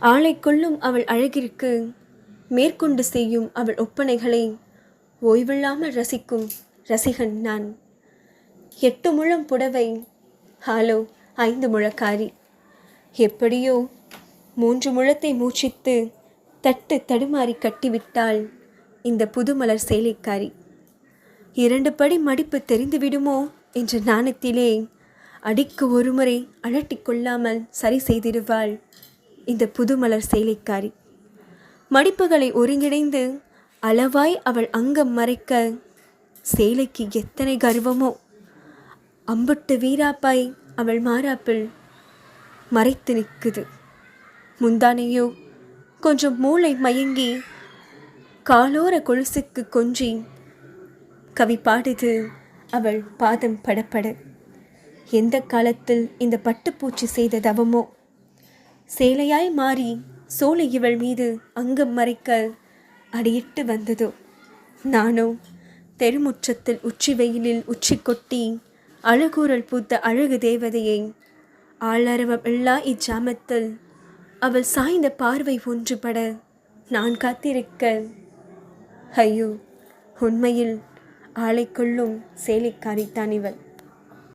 ஆளை கொள்ளும் அவள் அழகிற்கு மேற்கொண்டு செய்யும் அவள் ஒப்பனைகளை ஓய்வில்லாமல் ரசிக்கும் ரசிகன் நான். 8 முழம் புடவை, ஹாலோ 5 முழக்காரி. எப்படியோ 3 முழத்தை மூச்சித்து தட்டு தடுமாறி கட்டிவிட்டாள் இந்த புதுமலர் சேலைக்காரி. 2 படி மடிப்பு தெரிந்துவிடுமோ என்ற நாணத்திலே அடிக்கு ஒருமுறை அலட்டி கொள்ளாமல் சரி செய்திடுவாள் இந்த புதுமலர் சேலைக்காரி. மடிப்புகளை ஒருங்கிணைந்து அளவாய் அவள் அங்கம் மறைக்க சேலைக்கு எத்தனை கர்வமோ! அம்புட்டு வீராப்பாய் அவள் மாறாப்பில் மறைத்து நிற்குது. முந்தானையோ கொஞ்சம் மூளை மயங்கி காலோர கொலுசுக்கு கொஞ்சி கவி பாடுது அவள் பாதம் படப்பட. எந்த காலத்தில் இந்த பட்டுப்பூச்சி செய்த தவமோ! சேலையாய் மாறி சோலை இவள் மீது அங்கம் மறைக்க அடியிட்டு வந்ததோ! நானோ தெருமுற்றத்தில் உச்சி வெயிலில் உச்சி கொட்டி அழகூரல் பூத்த அழகு தேவதையை ஆளரவம் இல்லா இச்சாமத்தில் அவள் சாய்ந்த பார்வை ஒன்றுபட நான் காத்திருக்க. ஐயோ, உண்மையில் ஆளை கொள்ளும் சேலைக்காரித்தான் இவள்.